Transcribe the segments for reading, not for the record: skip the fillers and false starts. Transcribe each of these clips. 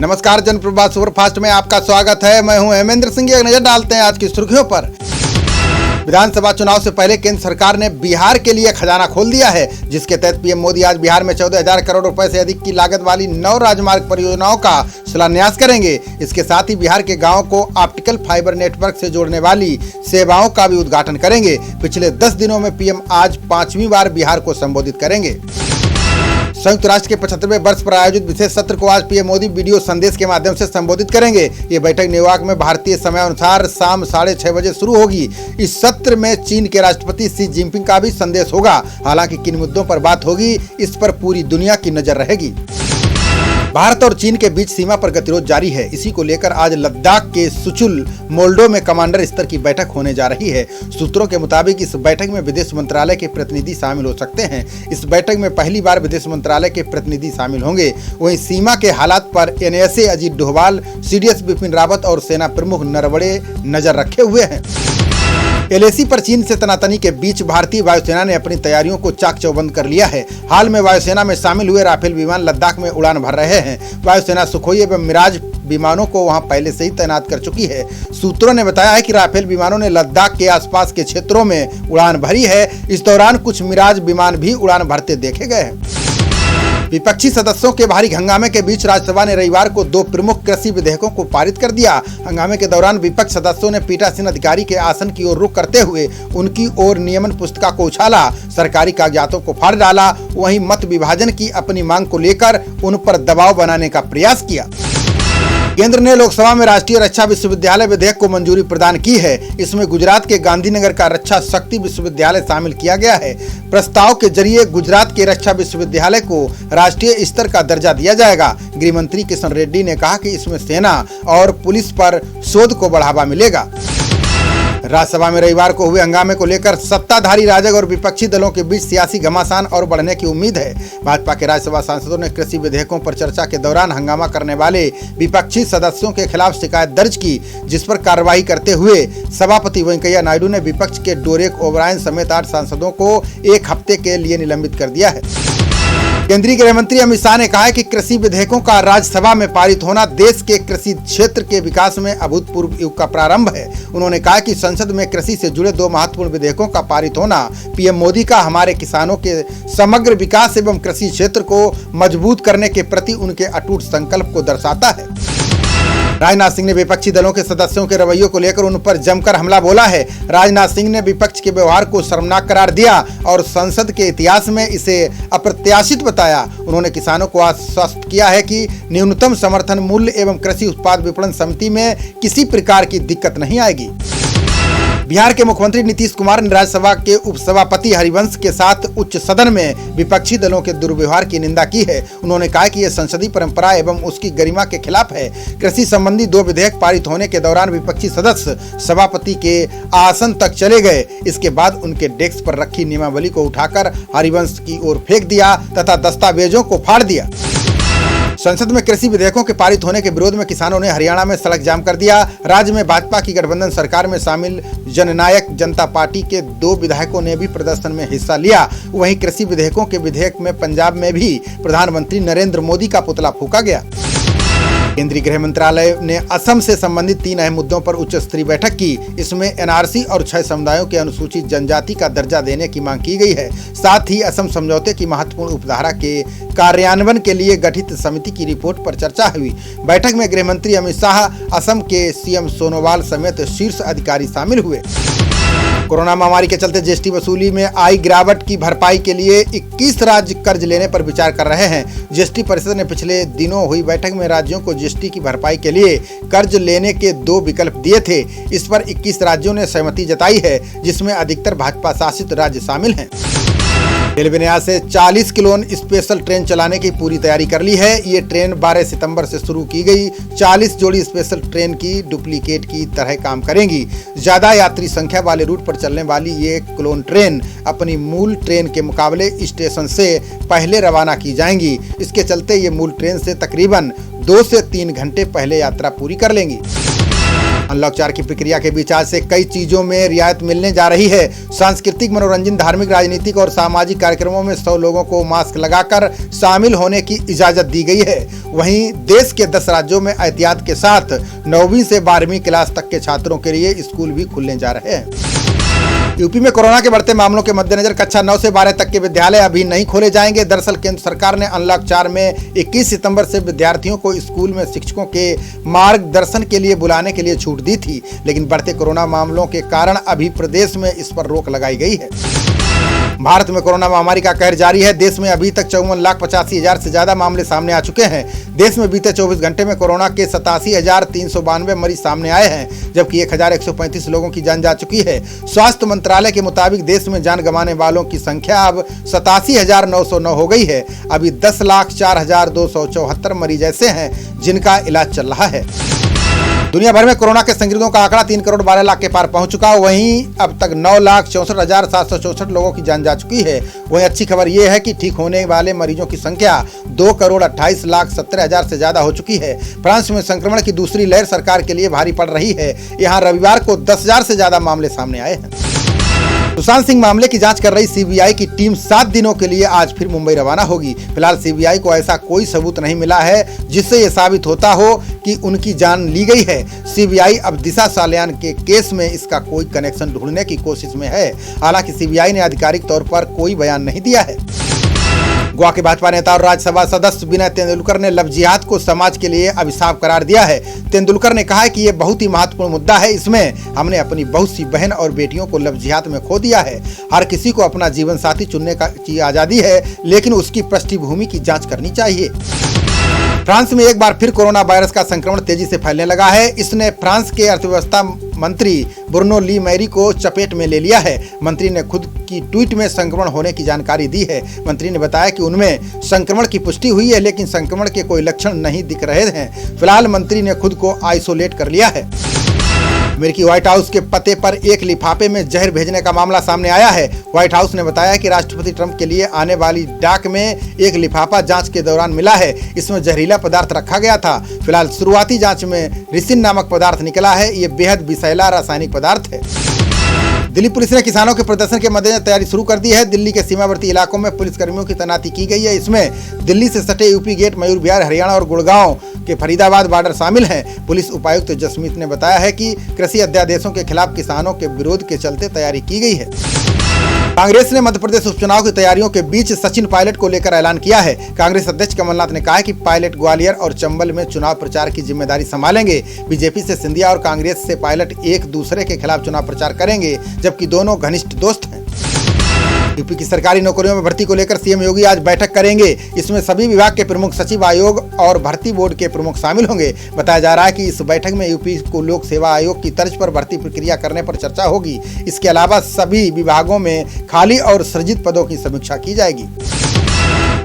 नमस्कार, जनप्रभात सुपरफास्ट में आपका स्वागत है। मैं हूं हेमेंद्र सिंह। एक नजर डालते हैं आज की सुर्खियों पर। विधानसभा चुनाव से पहले केंद्र सरकार ने बिहार के लिए खजाना खोल दिया है, जिसके तहत पीएम मोदी आज बिहार में 14,000 करोड़ रुपए से अधिक की लागत वाली 9 राजमार्ग परियोजनाओं का शिलान्यास करेंगे। इसके साथ ही बिहार के गांवों को ऑप्टिकल फाइबर नेटवर्क से जोड़ने वाली सेवाओं का भी उद्घाटन करेंगे। पिछले 10 दिनों में पीएम आज 5वीं बार बिहार को संबोधित करेंगे। संयुक्त राष्ट्र के 75वें वर्ष पर आयोजित विशेष सत्र को आज पीएम मोदी वीडियो संदेश के माध्यम से संबोधित करेंगे। ये बैठक न्यूयॉर्क में भारतीय समय अनुसार शाम 6:30 बजे शुरू होगी। इस सत्र में चीन के राष्ट्रपति शी जिनपिंग का भी संदेश होगा। हालांकि किन मुद्दों पर बात होगी, इस पर पूरी दुनिया की नजर रहेगी। भारत और चीन के बीच सीमा पर गतिरोध जारी है। इसी को लेकर आज लद्दाख के सुचुल मोल्डो में कमांडर स्तर की बैठक होने जा रही है। सूत्रों के मुताबिक इस बैठक में विदेश मंत्रालय के प्रतिनिधि शामिल हो सकते हैं। इस बैठक में पहली बार विदेश मंत्रालय के प्रतिनिधि शामिल होंगे। वहीं सीमा के हालात पर एनएसए अजीत डोभाल, सीडीएस बिपिन रावत और सेना प्रमुख नरवणे नजर रखे हुए हैं। एलएसी पर चीन से तनातनी के बीच भारतीय वायुसेना ने अपनी तैयारियों को चाक चौबंद कर लिया है। हाल में वायुसेना में शामिल हुए राफेल विमान लद्दाख में उड़ान भर रहे हैं। वायुसेना सुखोई एवं मिराज विमानों को वहां पहले से ही तैनात कर चुकी है। सूत्रों ने बताया है कि राफेल विमानों ने लद्दाख के आसपास के क्षेत्रों में उड़ान भरी है। इस दौरान कुछ मिराज विमान भी उड़ान भरते देखे गए हैं। विपक्षी सदस्यों के भारी हंगामे के बीच राज्यसभा ने रविवार को 2 प्रमुख कृषि विधेयकों को पारित कर दिया। हंगामे के दौरान विपक्ष सदस्यों ने पीठासीन अधिकारी के आसन की ओर रुख करते हुए उनकी ओर नियमन पुस्तिका को उछाला, सरकारी कागजातों को फाड़ डाला। वहीं मत विभाजन की अपनी मांग को लेकर उन पर दबाव बनाने का प्रयास किया। केंद्र ने लोकसभा में राष्ट्रीय रक्षा विश्वविद्यालय विधेयक को मंजूरी प्रदान की है। इसमें गुजरात के गांधीनगर का रक्षा शक्ति विश्वविद्यालय शामिल किया गया है। प्रस्ताव के जरिए गुजरात के रक्षा विश्वविद्यालय को राष्ट्रीय स्तर का दर्जा दिया जाएगा। गृह मंत्री किशन रेड्डी ने कहा कि इसमें सेना और पुलिस पर शोध को बढ़ावा मिलेगा। राज्यसभा में रविवार को हुए हंगामे को लेकर सत्ताधारी राजग और विपक्षी दलों के बीच सियासी घमासान और बढ़ने की उम्मीद है। भाजपा के राज्यसभा सांसदों ने कृषि विधेयकों पर चर्चा के दौरान हंगामा करने वाले विपक्षी सदस्यों के खिलाफ शिकायत दर्ज की, जिस पर कार्रवाई करते हुए सभापति वेंकैया नायडू ने विपक्ष के डोरेक ओब्रायन समेत 8 सांसदों को 1 हफ्ते के लिए निलंबित कर दिया है। केंद्रीय गृह मंत्री अमित शाह ने कहा है कि कृषि विधेयकों का राज्यसभा में पारित होना देश के कृषि क्षेत्र के विकास में अभूतपूर्व युग का प्रारंभ है। उन्होंने कहा कि संसद में कृषि से जुड़े 2 महत्वपूर्ण विधेयकों का पारित होना पीएम मोदी का हमारे किसानों के समग्र विकास एवं कृषि क्षेत्र को मजबूत करने के प्रति उनके अटूट संकल्प को दर्शाता है। राजनाथ सिंह ने विपक्षी दलों के सदस्यों के रवैयों को लेकर उन पर जमकर हमला बोला है। राजनाथ सिंह ने विपक्ष के व्यवहार को शर्मनाक करार दिया और संसद के इतिहास में इसे अप्रत्याशित बताया। उन्होंने किसानों को आश्वस्त किया है कि न्यूनतम समर्थन मूल्य एवं कृषि उत्पाद विपणन समिति में किसी प्रकार की दिक्कत नहीं आएगी। बिहार के मुख्यमंत्री नीतीश कुमार ने राज्यसभा के उपसभापति हरिवंश के साथ उच्च सदन में विपक्षी दलों के दुर्व्यवहार की निंदा की है। उन्होंने कहा कि यह संसदीय परंपरा एवं उसकी गरिमा के खिलाफ है। कृषि संबंधी 2 विधेयक पारित होने के दौरान विपक्षी सदस्य सभापति के आसन तक चले गए। इसके बाद उनके डेस्क पर रखी नियमावली को उठाकर हरिवंश की ओर फेंक दिया तथा दस्तावेजों को फाड़ दिया। संसद में कृषि विधेयकों के पारित होने के विरोध में किसानों ने हरियाणा में सड़क जाम कर दिया। राज्य में भाजपा की गठबंधन सरकार में शामिल जननायक जनता पार्टी के 2 विधायकों ने भी प्रदर्शन में हिस्सा लिया। वहीं कृषि विधेयकों के विधेयक में पंजाब में भी प्रधानमंत्री नरेंद्र मोदी का पुतला फूंका गया। केंद्रीय गृह मंत्रालय ने असम से संबंधित 3 अहम मुद्दों पर उच्च स्तरीय बैठक की। इसमें एनआरसी और 6 समुदायों के अनुसूचित जनजाति का दर्जा देने की मांग की गई है। साथ ही असम समझौते की महत्वपूर्ण उपधारा के कार्यान्वयन के लिए गठित समिति की रिपोर्ट पर चर्चा हुई। बैठक में गृह मंत्री अमित शाह, असम के सीएम सोनोवाल समेत शीर्ष अधिकारी शामिल हुए। कोरोना महामारी के चलते जीएसटी वसूली में आई गिरावट की भरपाई के लिए 21 राज्य कर्ज लेने पर विचार कर रहे हैं। जीएसटी परिषद ने पिछले दिनों हुई बैठक में राज्यों को जीएसटी की भरपाई के लिए कर्ज लेने के 2 विकल्प दिए थे। इस पर 21 राज्यों ने सहमति जताई है, जिसमें अधिकतर भाजपा शासित राज्य शामिल हैं। रेलवे ने आज से 40 किलोन स्पेशल ट्रेन चलाने की पूरी तैयारी कर ली है। ये ट्रेन 12 सितंबर से शुरू की गई 40 जोड़ी स्पेशल ट्रेन की डुप्लीकेट की तरह काम करेंगी। ज्यादा यात्री संख्या वाले रूट पर चलने वाली ये क्लोन ट्रेन अपनी मूल ट्रेन के मुकाबले स्टेशन से पहले रवाना की जाएंगी। इसके चलते ये मूल ट्रेन से तकरीबन 2 से 3 घंटे पहले यात्रा पूरी कर लेंगी। अनलॉक 4 की प्रक्रिया के बीच आज से कई चीजों में रियायत मिलने जा रही है। सांस्कृतिक, मनोरंजन, धार्मिक, राजनीतिक और सामाजिक कार्यक्रमों में 100 लोगों को मास्क लगाकर शामिल होने की इजाजत दी गई है। वहीं देश के 10 राज्यों में एहतियात के साथ 9वीं से 12वीं क्लास तक के छात्रों के लिए स्कूल भी खुलने जा रहे हैं। यूपी में कोरोना के बढ़ते मामलों के मद्देनजर कक्षा 9 से 12 तक के विद्यालय अभी नहीं खोले जाएंगे। दरअसल केंद्र सरकार ने अनलॉक 4 में 21 सितंबर से विद्यार्थियों को स्कूल में शिक्षकों के मार्गदर्शन के लिए बुलाने के लिए छूट दी थी, लेकिन बढ़ते कोरोना मामलों के कारण अभी प्रदेश में इस पर रोक लगाई गई है। भारत में कोरोना महामारी का कहर जारी है। देश में अभी तक 54,85,000 से ज्यादा मामले सामने आ चुके हैं। देश में बीते 24 घंटे में कोरोना के 87,392 मरीज सामने आए हैं, जबकि 1,135 लोगों की जान जा चुकी है। स्वास्थ्य मंत्रालय के मुताबिक देश में जान गंवाने वालों की संख्या अब 87,909 हो गई है। अभी 10,04,274 मरीज ऐसे हैं जिनका इलाज चल रहा है। दुनिया भर में कोरोना के संक्रमितों का आंकड़ा 3 करोड़ 12 लाख के पार पहुंच चुका है। वहीं अब तक 9,64,764 लोगों की जान जा चुकी है। वहीं अच्छी खबर यह है कि ठीक होने वाले मरीजों की संख्या 2,28,70,000 से ज्यादा हो चुकी है। फ्रांस में संक्रमण की दूसरी लहर सरकार के लिए भारी पड़ रही है। यहाँ रविवार को 10,000 से ज्यादा मामले सामने आए हैं। सुशांत सिंह मामले की जांच कर रही सीबीआई की टीम 7 दिनों के लिए आज फिर मुंबई रवाना होगी। फिलहाल सीबीआई को ऐसा कोई सबूत नहीं मिला है जिससे ये साबित होता हो कि उनकी जान ली गई है। सीबीआई अब दिशा सालियान के केस में इसका कोई कनेक्शन ढूंढने की कोशिश में है। हालांकि सीबीआई ने आधिकारिक तौर पर कोई बयान नहीं दिया है। गोवा के भाजपा नेता और राज्यसभा सदस्य विनय तेंदुलकर ने लव जिहाद को समाज के लिए अभिशाप करार दिया है। तेंदुलकर ने कहा है कि यह बहुत ही महत्वपूर्ण मुद्दा है। इसमें हमने अपनी बहुत सी बहन और बेटियों को लव जिहाद में खो दिया है। हर किसी को अपना जीवन साथी चुनने की आजादी है, लेकिन उसकी पृष्ठभूमि की जांच करनी चाहिए। फ्रांस में एक बार फिर कोरोना वायरस का संक्रमण तेजी से फैलने लगा है। इसने फ्रांस के अर्थव्यवस्था मंत्री ब्रूनो ली मैरी को चपेट में ले लिया है। मंत्री ने खुद की ट्वीट में संक्रमण होने की जानकारी दी है। मंत्री ने बताया कि उनमें संक्रमण की पुष्टि हुई है, लेकिन संक्रमण के कोई लक्षण नहीं दिख रहे हैं। फिलहाल मंत्री ने खुद को आइसोलेट कर लिया है। अमेरिकी व्हाइट हाउस के पते पर एक लिफाफे में जहर भेजने का मामला सामने आया है। व्हाइट हाउस ने बताया कि राष्ट्रपति ट्रंप के लिए आने वाली डाक में एक लिफाफा जांच के दौरान मिला है। इसमें जहरीला पदार्थ रखा गया था। फिलहाल शुरुआती जांच में रिसिन नामक पदार्थ निकला है। ये बेहद विषैला रासायनिक पदार्थ है। दिल्ली पुलिस ने किसानों के प्रदर्शन के मद्देनजर तैयारी शुरू कर दी है। दिल्ली के सीमावर्ती इलाकों में पुलिसकर्मियों की तैनाती की गई है। इसमें दिल्ली से सटे यूपी गेट, मयूर विहार, हरियाणा और गुड़गांव के फरीदाबाद बॉर्डर शामिल हैं। पुलिस उपायुक्त जसमीत ने बताया है कि कृषि अध्यादेशों के खिलाफ किसानों के विरोध के चलते तैयारी की गई है। कांग्रेस ने मध्य प्रदेश उपचुनाव की तैयारियों के बीच सचिन पायलट को लेकर ऐलान किया है। कांग्रेस अध्यक्ष कमलनाथ ने कहा है कि पायलट ग्वालियर और चंबल में चुनाव प्रचार की जिम्मेदारी संभालेंगे। बीजेपी से सिंधिया और कांग्रेस से पायलट एक दूसरे के खिलाफ चुनाव प्रचार करेंगे, जबकि दोनों घनिष्ठ दोस्त हैं। यूपी की सरकारी नौकरियों में भर्ती को लेकर सीएम योगी आज बैठक करेंगे। इसमें सभी विभाग के प्रमुख सचिव, आयोग और भर्ती बोर्ड के प्रमुख शामिल होंगे। बताया जा रहा है कि इस बैठक में यूपी को लोक सेवा आयोग की तर्ज पर भर्ती प्रक्रिया करने पर चर्चा होगी। इसके अलावा सभी विभागों में खाली और सृजित पदों की समीक्षा की जाएगी।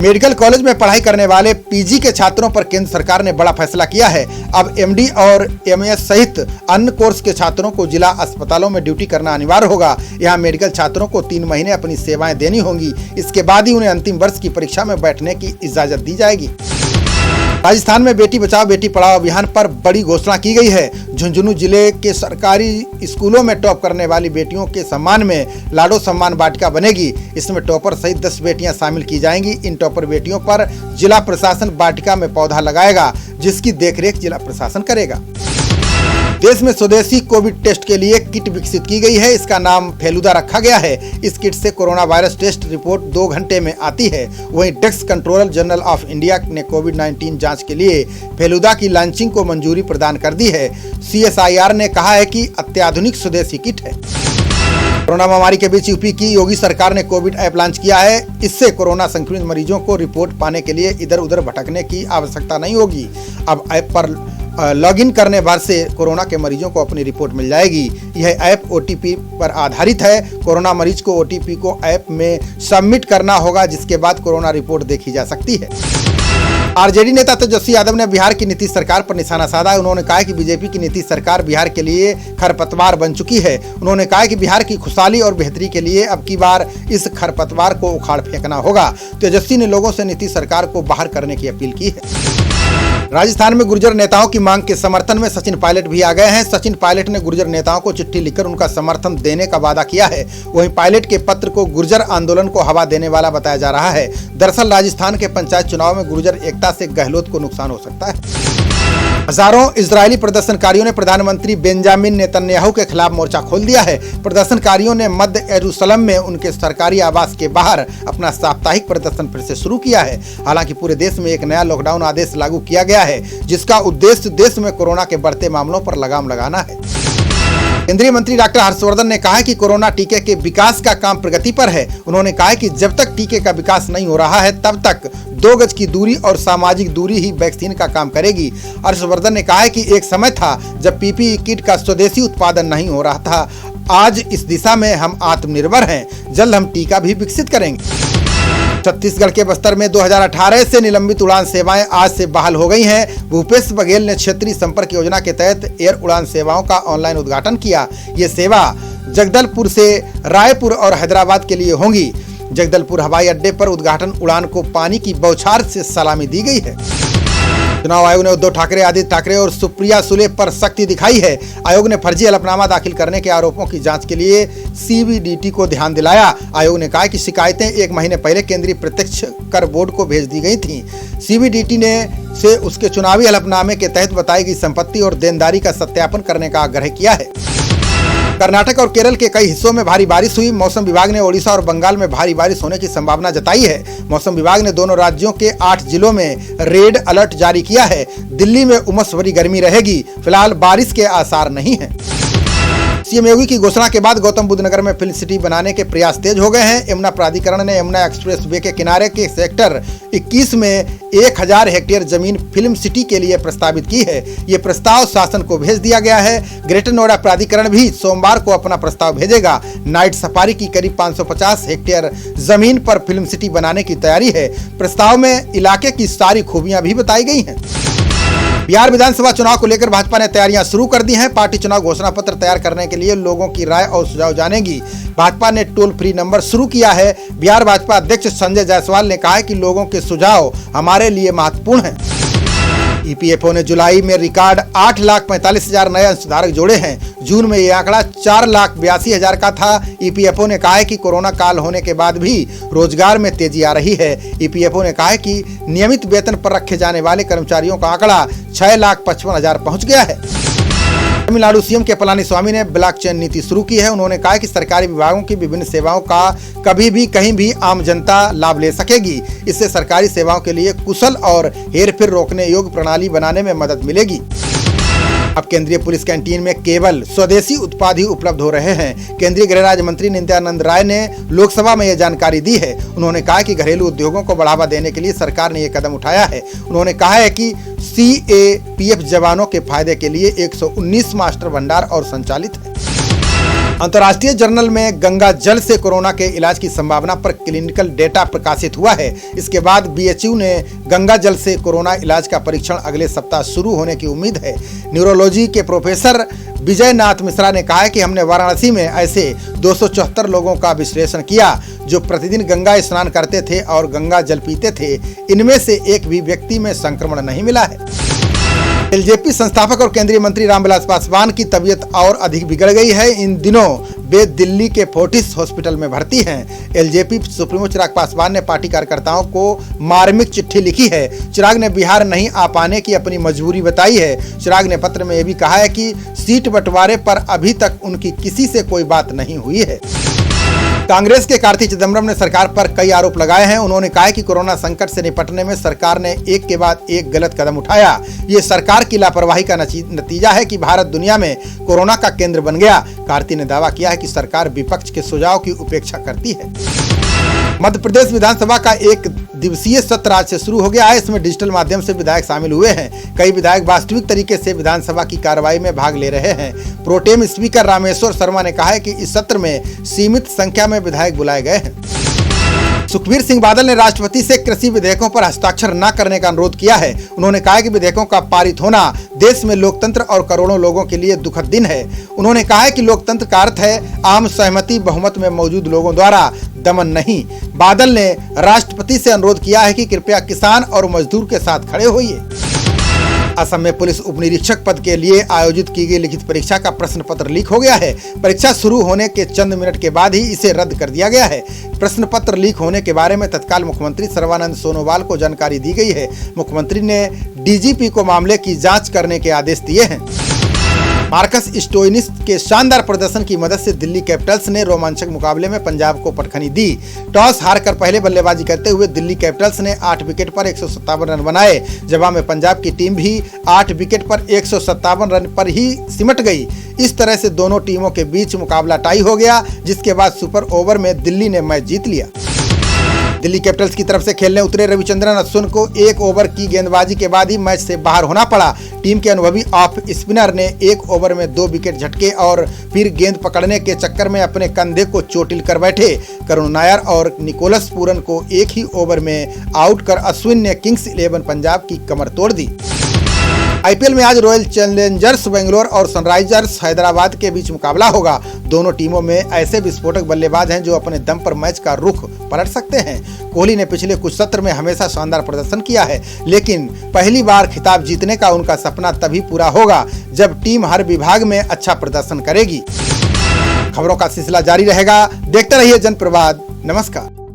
मेडिकल कॉलेज में पढ़ाई करने वाले पीजी के छात्रों पर केंद्र सरकार ने बड़ा फैसला किया है। अब एमडी और एमएस सहित अन्य कोर्स के छात्रों को जिला अस्पतालों में ड्यूटी करना अनिवार्य होगा। यहाँ मेडिकल छात्रों को 3 महीने अपनी सेवाएं देनी होंगी। इसके बाद ही उन्हें अंतिम वर्ष की परीक्षा में बैठने की इजाजत दी जाएगी। राजस्थान में बेटी बचाओ बेटी पढ़ाओ अभियान पर बड़ी घोषणा की गई है। झुंझुनू जिले के सरकारी स्कूलों में टॉप करने वाली बेटियों के सम्मान में लाडो सम्मान वाटिका बनेगी। इसमें टॉपर सहित 10 बेटियां शामिल की जाएंगी। इन टॉपर बेटियों पर जिला प्रशासन वाटिका में पौधा लगाएगा, जिसकी देखरेख जिला प्रशासन करेगा। देश में स्वदेशी कोविड टेस्ट के लिए किट विकसित की गई है। इसका नाम फेलुदा रखा गया है। इस किट से कोरोना वायरस टेस्ट रिपोर्ट 2 घंटे में आती है। वहीं drugs controller general of India ने कोविड-19 जांच के लिए फेलुदा की लॉन्चिंग को मंजूरी प्रदान कर दी है। CSIR ने कहा है कि अत्याधुनिक स्वदेशी किट है। कोरोना महामारी के बीच यूपी की योगी सरकार ने कोविड ऐप लॉन्च किया है। इससे कोरोना संक्रमित मरीजों को रिपोर्ट पाने के लिए इधर उधर भटकने की आवश्यकता नहीं होगी। अब ऐप पर लॉगिन करने भर से कोरोना के मरीजों को अपनी रिपोर्ट मिल जाएगी। यह ऐप OTP पर आधारित है। कोरोना मरीज को OTP को ऐप में सबमिट करना होगा, जिसके बाद कोरोना रिपोर्ट देखी जा सकती है। आरजेडी नेता तेजस्वी यादव ने बिहार की नीतीश सरकार पर निशाना साधा। उन्होंने कहा कि बीजेपी की नीतीश सरकार बिहार के लिए खरपतवार बन चुकी है। उन्होंने कहा कि बिहार की खुशहाली और बेहतरी के लिए अब की बार इस खरपतवार को उखाड़ फेंकना होगा। तेजस्वी ने लोगों से नीतीश सरकार को बाहर करने की अपील की है। राजस्थान में गुर्जर नेताओं की मांग के समर्थन में सचिन पायलट भी आ गए हैं। सचिन पायलट ने गुर्जर नेताओं को चिट्ठी लिखकर उनका समर्थन देने का वादा किया है। वहीं पायलट के पत्र को गुर्जर आंदोलन को हवा देने वाला बताया जा रहा है। दरअसल राजस्थान के पंचायत चुनाव में गुर्जर एकता से गहलोत को नुकसान हो सकता है। हजारों इजरायली प्रदर्शनकारियों ने प्रधानमंत्री बेंजामिन नेतन्याहू के खिलाफ मोर्चा खोल दिया है। प्रदर्शनकारियों ने मध्य यरूशलेम में उनके सरकारी आवास के बाहर अपना साप्ताहिक प्रदर्शन फिर से शुरू किया है। हालांकि पूरे देश में एक नया लॉकडाउन आदेश लागू किया गया है, जिसका उद्देश्य देश में कोरोना के बढ़ते मामलों पर लगाम लगाना है। केंद्रीय मंत्री डॉक्टर हर्षवर्धन ने कहा है कि कोरोना टीके के विकास का काम प्रगति पर है। उन्होंने कहा है कि जब तक टीके का विकास नहीं हो रहा है तब तक 2 गज की दूरी और सामाजिक दूरी ही वैक्सीन का काम करेगी। हर्षवर्धन ने कहा है कि एक समय था जब पीपीई किट का स्वदेशी उत्पादन नहीं हो रहा था। आज इस दिशा में हम आत्मनिर्भर हैं। जल्द हम टीका भी विकसित करेंगे। छत्तीसगढ़ के बस्तर में 2018 से निलंबित उड़ान सेवाएं आज से बहाल हो गई हैं। भूपेश बघेल ने क्षेत्रीय संपर्क योजना के तहत एयर उड़ान सेवाओं का ऑनलाइन उद्घाटन किया। ये सेवा जगदलपुर से रायपुर और हैदराबाद के लिए होंगी। जगदलपुर हवाई अड्डे पर उद्घाटन उड़ान को पानी की बौछार से सलामी दी गई है। चुनाव आयोग ने उद्धव ठाकरे, आदित्य ठाकरे और सुप्रिया सुले पर सख्ती दिखाई है। आयोग ने फर्जी हलफनामा दाखिल करने के आरोपों की जांच के लिए सीबीडीटी को ध्यान दिलाया। आयोग ने कहा कि शिकायतें 1 महीने पहले केंद्रीय प्रत्यक्ष कर बोर्ड को भेज दी गई थीं। सीबीडीटी ने से उसके चुनावी हलफनामे के तहत बताई गई संपत्ति और देनदारी का सत्यापन करने का आग्रह किया है। कर्नाटक और केरल के कई हिस्सों में भारी बारिश हुई। मौसम विभाग ने ओडिशा और बंगाल में भारी बारिश होने की संभावना जताई है। मौसम विभाग ने दोनों राज्यों के 8 जिलों में रेड अलर्ट जारी किया है। दिल्ली में उमस भरी गर्मी रहेगी। फिलहाल बारिश के आसार नहीं हैं। सीएम योगी की घोषणा के बाद गौतम बुद्ध नगर में फिल्म सिटी बनाने के प्रयास तेज हो गए हैं। यमुना प्राधिकरण ने यमुना एक्सप्रेस वे के किनारे के सेक्टर 21 में 1000 हेक्टेयर जमीन फिल्म सिटी के लिए प्रस्तावित की है। ये प्रस्ताव शासन को भेज दिया गया है। ग्रेटर नोएडा प्राधिकरण भी सोमवार को अपना प्रस्ताव भेजेगा। नाइट सफारी की करीब 550 हेक्टेयर जमीन पर फिल्म सिटी बनाने की तैयारी है। प्रस्ताव में इलाके की सारी खूबियां भी बताई गई हैं। बिहार विधानसभा चुनाव को लेकर भाजपा ने तैयारियां शुरू कर दी हैं। पार्टी चुनाव घोषणा पत्र तैयार करने के लिए लोगों की राय और सुझाव जानेगी। भाजपा ने टोल फ्री नंबर शुरू किया है। बिहार भाजपा अध्यक्ष संजय जायसवाल ने कहा है कि लोगों के सुझाव हमारे लिए महत्वपूर्ण हैं। ईपीएफओ ने जुलाई में रिकॉर्ड 8,45,000 नए अंशधारक जोड़े हैं। जून में यह आंकड़ा 4,82,000 का था। ईपीएफओ ने कहा है कि कोरोना काल होने के बाद भी रोजगार में तेजी आ रही है। ईपीएफओ ने कहा है कि नियमित वेतन पर रखे जाने वाले कर्मचारियों का आंकड़ा 6,55,000 पहुंच गया है। तमिलनाडु सीएम के पलानीस्वामी ने ब्लॉकचेन नीति शुरू की है। उन्होंने कहा कि सरकारी विभागों की विभिन्न सेवाओं का कभी भी कहीं भी आम जनता लाभ ले सकेगी। इससे सरकारी सेवाओं के लिए कुशल और हेरफेर रोकने योग्य प्रणाली बनाने में मदद मिलेगी। अब केंद्रीय पुलिस कैंटीन में केवल स्वदेशी उत्पाद ही उपलब्ध हो रहे हैं। केंद्रीय गृह राज्य मंत्री नित्यानंद राय ने लोकसभा में यह जानकारी दी है। उन्होंने कहा कि घरेलू उद्योगों को बढ़ावा देने के लिए सरकार ने यह कदम उठाया है। उन्होंने कहा है कि सीएपीएफ जवानों के फायदे के लिए 119 मास्टर भंडार और संचालित है। अंतर्राष्ट्रीय जर्नल में गंगा जल से कोरोना के इलाज की संभावना पर क्लिनिकल डेटा प्रकाशित हुआ है। इसके बाद बीएचयू ने गंगा जल से कोरोना इलाज का परीक्षण अगले सप्ताह शुरू होने की उम्मीद है। न्यूरोलॉजी के प्रोफेसर विजय नाथ मिश्रा ने कहा है कि हमने वाराणसी में ऐसे 274 लोगों का विश्लेषण किया जो प्रतिदिन गंगा स्नान करते थे और गंगा जल पीते थे। इनमें से एक भी व्यक्ति में संक्रमण नहीं मिला है। एलजेपी संस्थापक और केंद्रीय मंत्री रामविलास पासवान की तबीयत और अधिक बिगड़ गई है। इन दिनों वे दिल्ली के फोर्टिस हॉस्पिटल में भर्ती हैं। एलजेपी सुप्रीमो चिराग पासवान ने पार्टी कार्यकर्ताओं को मार्मिक चिट्ठी लिखी है। चिराग ने बिहार नहीं आ पाने की अपनी मजबूरी बताई है। चिराग ने पत्र में यह भी कहा है कि सीट बंटवारे पर अभी तक उनकी किसी से कोई बात नहीं हुई है। कांग्रेस के कार्ति चिदंबरम ने सरकार पर कई आरोप लगाए हैं। उन्होंने कहा कि कोरोना संकट से निपटने में सरकार ने एक के बाद एक गलत कदम उठाया। ये सरकार की लापरवाही का नतीजा है कि भारत दुनिया में कोरोना का केंद्र बन गया। कार्ति ने दावा किया है कि सरकार विपक्ष के सुझाव की उपेक्षा करती है। मध्य प्रदेश विधानसभा का 1 दिवसीय सत्र आज से शुरू हो गया है। इसमें डिजिटल माध्यम से विधायक शामिल हुए हैं। कई विधायक वास्तविक तरीके से विधानसभा की कार्रवाई में भाग ले रहे हैं। प्रोटेम स्पीकर रामेश्वर शर्मा ने कहा है कि इस सत्र में सीमित संख्या में विधायक बुलाए गए हैं। सुखबीर सिंह बादल ने राष्ट्रपति से कृषि विधेयकों पर हस्ताक्षर न करने का अनुरोध किया है। उन्होंने कहा कि विधेयकों का पारित होना देश में लोकतंत्र और करोड़ों लोगों के लिए दुखद दिन है। उन्होंने कहा है कि लोकतंत्र का अर्थ है आम सहमति, बहुमत में मौजूद लोगों द्वारा दमन नहीं। बादल ने राष्ट्रपति से अनुरोध किया है कि कृपया किसान और मजदूर के साथ खड़े होइए। असम में पुलिस उप निरीक्षक पद के लिए आयोजित की गई लिखित परीक्षा का प्रश्न पत्र लीक हो गया है। परीक्षा शुरू होने के चंद मिनट के बाद ही इसे रद्द कर दिया गया है। प्रश्न पत्र लीक होने के बारे में तत्काल मुख्यमंत्री सर्बानंद सोनोवाल को जानकारी दी गई है। मुख्यमंत्री ने डीजीपी को मामले की जांच करने के आदेश दिए हैं। मार्कस स्टोइनिस के शानदार प्रदर्शन की मदद से दिल्ली कैपिटल्स ने रोमांचक मुकाबले में पंजाब को पटखनी दी। टॉस हारकर पहले बल्लेबाजी करते हुए दिल्ली कैपिटल्स ने 8 विकेट पर 157 रन बनाए। जवाब में पंजाब की टीम भी 8 विकेट पर 157 रन पर ही सिमट गई। इस तरह से दोनों टीमों के बीच मुकाबला टाई हो गया, जिसके बाद सुपर ओवर में दिल्ली ने मैच जीत लिया। दिल्ली कैपिटल्स की तरफ से खेलने उतरे रविचंद्रन अश्विन को 1 ओवर की गेंदबाजी के बाद ही मैच से बाहर होना पड़ा। टीम के अनुभवी ऑफ स्पिनर ने 1 ओवर में 2 विकेट झटके और फिर गेंद पकड़ने के चक्कर में अपने कंधे को चोटिल कर बैठे। करुण नायर और निकोलस पूरन को एक ही ओवर में आउट कर अश्विन ने किंग्स 11 पंजाब की कमर तोड़ दी। आईपीएल में आज रॉयल चैलेंजर्स बेंगलोर और सनराइजर्स हैदराबाद के बीच मुकाबला होगा। दोनों टीमों में ऐसे विस्फोटक बल्लेबाज हैं जो अपने दम पर मैच का रुख पलट सकते हैं। कोहली ने पिछले कुछ सत्र में हमेशा शानदार प्रदर्शन किया है, लेकिन पहली बार खिताब जीतने का उनका सपना तभी पूरा होगा जब टीम हर विभाग में अच्छा प्रदर्शन करेगी। खबरों का सिलसिला जारी रहेगा। देखते रहिए जनप्रवाद। नमस्कार।